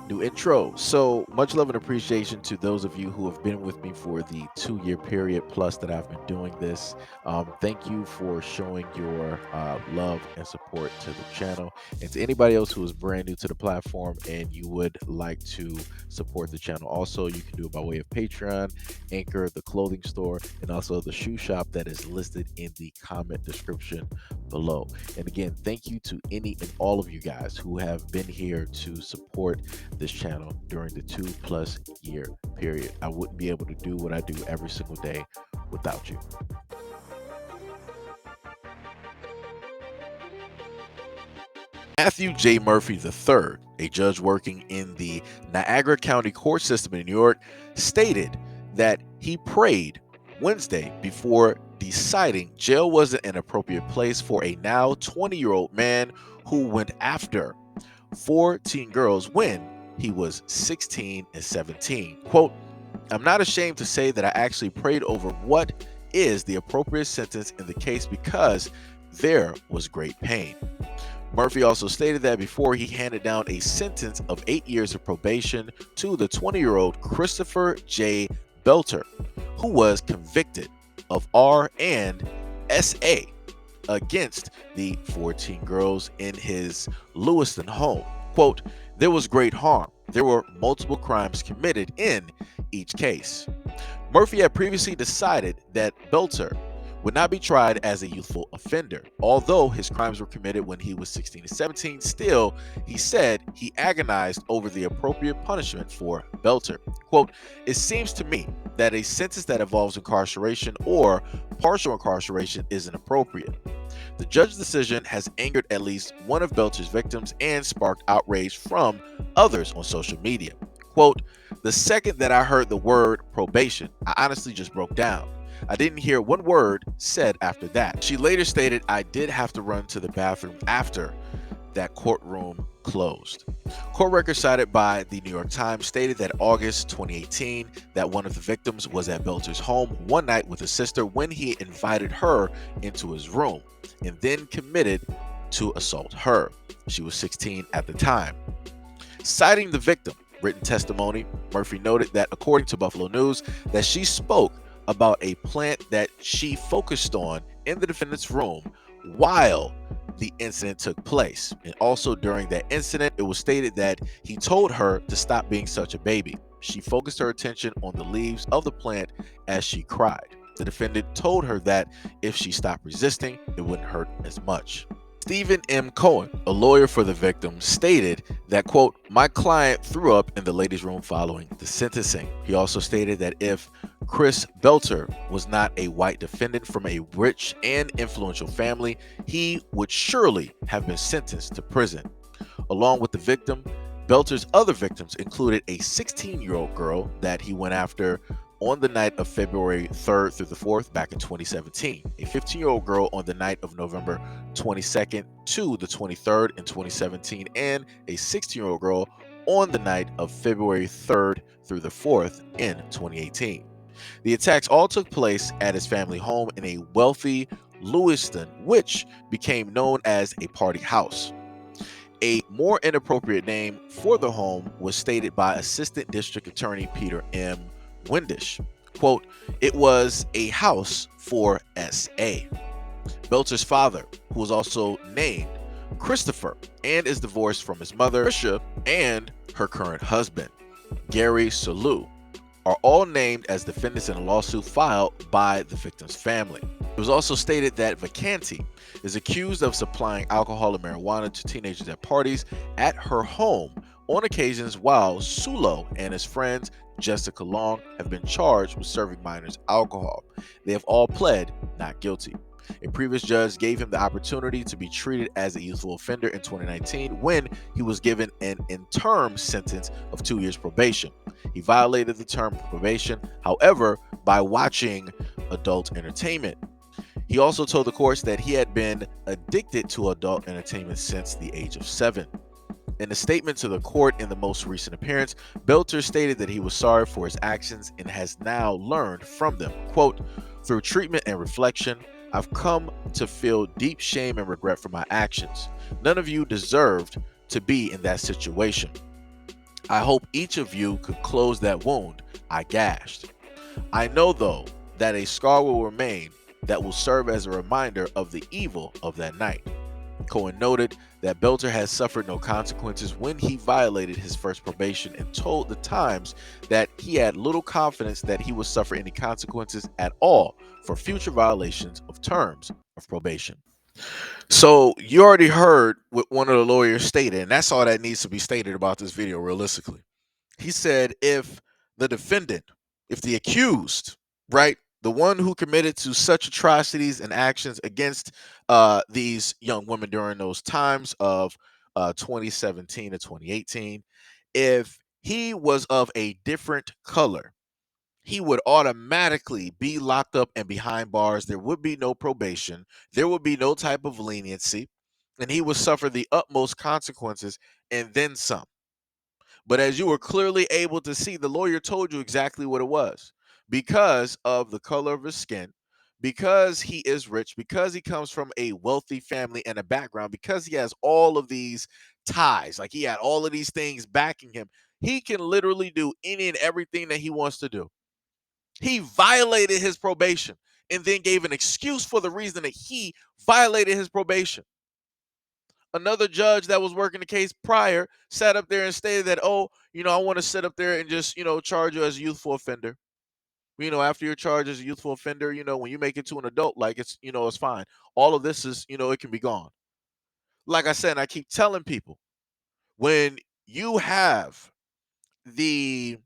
New intro. So much love and appreciation to those of you who have been with me for the 2 year period plus that I've been doing this. Thank you for showing your love and support to the channel. And to anybody else who is brand new to the platform and you would like to support the channel, also you can do it by way of Patreon, Anchor, the clothing store, and also the shoe shop that is listed in the comment description below. And again, thank you to any and all of you guys who have been here to support this channel during the 2+ year period. I wouldn't be able to do what I do every single day without you. Matthew J. Murphy III, a judge working in the Niagara County court system in New York, stated that he prayed Wednesday before deciding jail wasn't an appropriate place for a now 20-year-old man who went after 14 girls when he was 16 and 17. Quote, "I'm not ashamed to say that I actually prayed over what is the appropriate sentence in the case because there was great pain." Murphy also stated that before he handed down a sentence of 8 years of probation to the 20-year-old Christopher J. Belter, who was convicted of R and SA against the 14 girls in his Lewiston home. Quote, "There was great harm. There were multiple crimes committed in each case." Murphy had previously decided that Belter would not be tried as a youthful offender. Although his crimes were committed when he was 16 and 17, still, he said he agonized over the appropriate punishment for Belter. Quote, "It seems to me that a sentence that involves incarceration or partial incarceration isn't appropriate." The judge's decision has angered at least one of Belter's victims and sparked outrage from others on social media. Quote, "The second that I heard the word probation, I honestly just broke down. I didn't hear one word said after that." She later stated, "I did have to run to the bathroom after that courtroom closed." Court records cited by the New York Times stated that August 2018 that one of the victims was at Belter's home one night with his sister when he invited her into his room and then committed to assault her. She was 16 at the time. Citing the victim written testimony, Murphy noted that according to Buffalo News that she spoke about a plant that she focused on in the defendant's room while the incident took place. And also during that incident, it was stated that he told her to stop being such a baby. She focused her attention on the leaves of the plant as she cried. The defendant told her that if she stopped resisting, it wouldn't hurt as much. Stephen M. Cohen, a lawyer for the victim, stated that, quote, "My client threw up in the ladies' room following the sentencing." He also stated that if Chris Belter was not a white defendant from a rich and influential family, he would surely have been sentenced to prison. Along with the victim, Belter's other victims included a 16-year-old girl that he went after on the night of February 3rd through the 4th back in 2017, a 15-year-old girl on the night of November 22nd to the 23rd in 2017, and a 16-year-old girl on the night of February 3rd through the 4th in 2018. The attacks all took place at his family home in a wealthy Lewiston, which became known as a party house. A more inappropriate name for the home was stated by Assistant District Attorney Peter M. Windish. Quote, "It was a house for SA." Belter's father, who was also named Christopher and is divorced from his mother, Tricia, and her current husband, Gary Salou, are all named as defendants in a lawsuit filed by the victim's family. It was also stated that Vacanti is accused of supplying alcohol and marijuana to teenagers at parties at her home on occasions, while Sulo and his friends Jessica Long have been charged with serving minors alcohol. They have all pled not guilty. A previous judge gave him the opportunity to be treated as a youthful offender in 2019 when he was given an interim sentence of 2 years probation. He violated the term of probation, however, by watching adult entertainment. He also told the courts that he had been addicted to adult entertainment since the age of 7. In a statement to the court in the most recent appearance, Belter stated that he was sorry for his actions and has now learned from them. Quote, "Through treatment and reflection, I've come to feel deep shame and regret for my actions. None of you deserved to be in that situation. I hope each of you could close that wound I gashed. I know, though, that a scar will remain that will serve as a reminder of the evil of that night. Cohen noted that Belter had suffered no consequences when he violated his first probation and told the Times that he had little confidence that he would suffer any consequences at all for future violations of terms of probation. So you already heard what one of the lawyers stated, and that's all that needs to be stated about this video realistically. He said if the defendant, if the accused, right, the one who committed to such atrocities and actions against these young women during those times of 2017 to 2018, if he was of a different color, he would automatically be locked up and behind bars. There would be no probation. There would be no type of leniency, and he would suffer the utmost consequences and then some. But as you were clearly able to see, the lawyer told you exactly what it was. Because of the color of his skin, because he is rich, because he comes from a wealthy family and a background, because he has all of these ties, like he had all of these things backing him, he can literally do any and everything that he wants to do. He violated his probation and then gave an excuse for the reason that he violated his probation. Another judge that was working the case prior sat up there and stated that, oh, I want to sit up there and just, charge you as a youthful offender. After you're charged as a youthful offender, when you make it to an adult, like it's fine. All of this is, it can be gone. Like I said, and I keep telling people, when you have the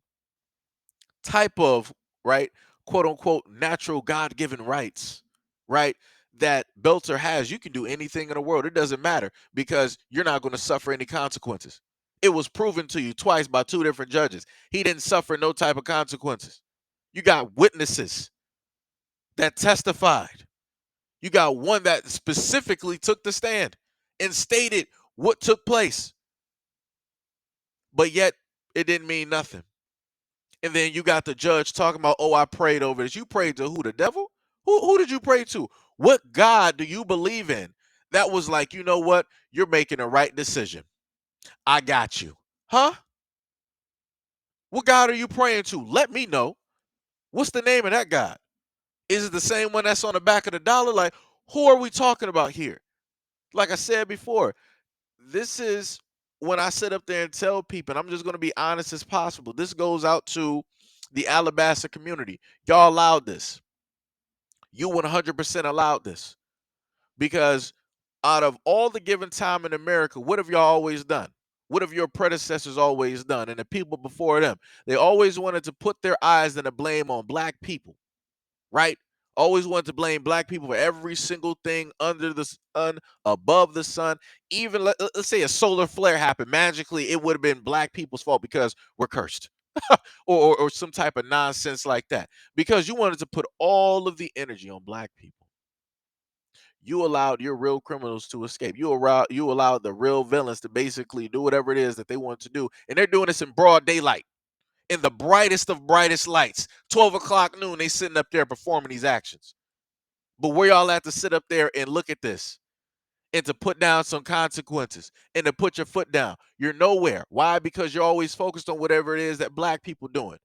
type of, right, quote unquote, natural God given rights, right, that Belter has, you can do anything in the world. It doesn't matter because you're not going to suffer any consequences. It was proven to you twice by two different judges. He didn't suffer no type of consequences. You got witnesses that testified. You got one that specifically took the stand and stated what took place. But yet it didn't mean nothing. And then you got the judge talking about, oh, I prayed over this. You prayed to who? The devil? Who did you pray to? What God do you believe in? That was like, you know what? You're making the right decision. I got you. Huh? What God are you praying to? Let me know. What's the name of that God? Is it the same one that's on the back of the dollar? Like, who are we talking about here? Like I said before, this is when I sit up there and tell people, and I'm just going to be honest as possible. This goes out to the Alabaster community. Y'all allowed this. You 100% allowed this because out of all the given time in America, what have y'all always done? What have your predecessors always done? And the people before them, they always wanted to put their eyes and the blame on black people, right? Always wanted to blame black people for every single thing under the sun, above the sun. Even let's say a solar flare happened magically, it would have been black people's fault because we're cursed, or some type of nonsense like that. Because you wanted to put all of the energy on black people. You allowed your real criminals to escape. You allowed the real villains to basically do whatever it is that they want to do, and they're doing this in broad daylight, in the brightest of brightest lights. 12 o'clock noon, they sitting up there performing these actions. But where y'all at to sit up there and look at this and to put down some consequences and to put your foot down? You're nowhere. Why? Because you're always focused on whatever it is that black people doing.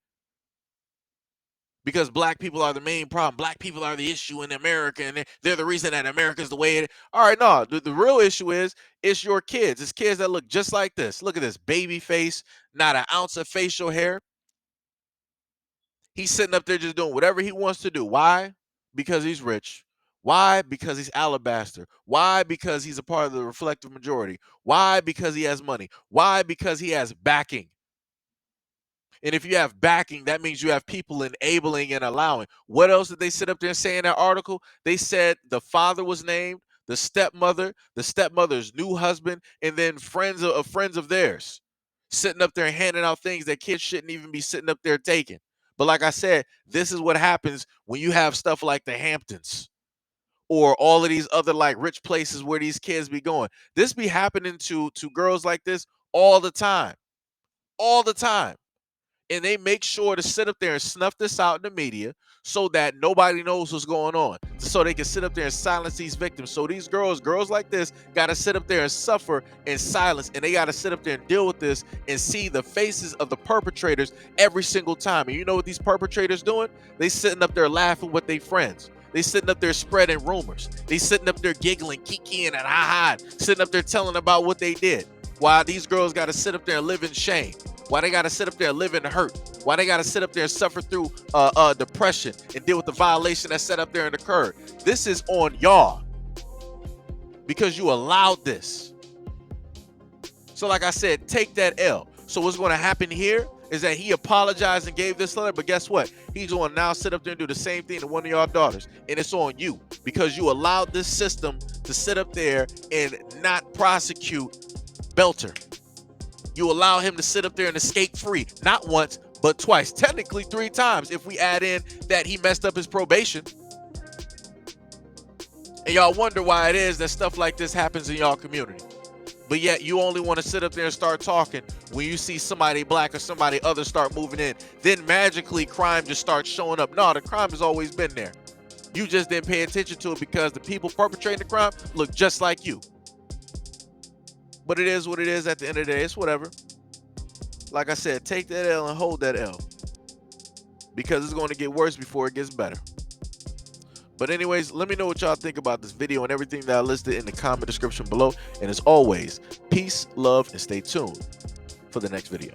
Because black people are the main problem. Black people are the issue in America, and they're the reason that America is the way it is. All right, no, the real issue is it's your kids. It's kids that look just like this. Look at this baby face, not an ounce of facial hair. He's sitting up there just doing whatever he wants to do. Why? Because he's rich. Why? Because he's alabaster. Why? Because he's a part of the reflective majority. Why? Because he has money. Why? Because he has backing. And if you have backing, that means you have people enabling and allowing. What else did they sit up there and say in that article? They said the father was named, the stepmother's new husband, and then friends of theirs sitting up there and handing out things that kids shouldn't even be sitting up there taking. But like I said, this is what happens when you have stuff like the Hamptons or all of these other like rich places where these kids be going. This be happening to girls like this all the time. All the time. And they make sure to sit up there and snuff this out in the media so that nobody knows what's going on, so they can sit up there and silence these victims. So these girls like this, got to sit up there and suffer in silence, and they got to sit up there and deal with this and see the faces of the perpetrators every single time. And you know what these perpetrators doing? They sitting up there laughing with their friends. They sitting up there spreading rumors. They sitting up there giggling, kikiing, and ha-ha, sitting up there telling about what they did. While these girls got to sit up there and live in shame. Why they got to sit up there and live in hurt? Why they got to sit up there and suffer through depression and deal with the violation that's set up there and occurred? This is on y'all because you allowed this. So like I said, take that L. So what's going to happen here is that he apologized and gave this letter, but guess what? He's going to now sit up there and do the same thing to one of y'all daughters, and it's on you because you allowed this system to sit up there and not prosecute Belter. You allow him to sit up there and escape free, not once, but twice, technically 3 times if we add in that he messed up his probation. And y'all wonder why it is that stuff like this happens in y'all community. But yet you only want to sit up there and start talking when you see somebody black or somebody other start moving in. Then magically crime just starts showing up. No, the crime has always been there. You just didn't pay attention to it because the people perpetrating the crime look just like you. But it is what it is at the end of the day. It's whatever. Like I said, take that L and hold that L. Because it's going to get worse before it gets better. But anyways, let me know what y'all think about this video and everything that I listed in the comment description below. And as always, peace, love, and stay tuned for the next video.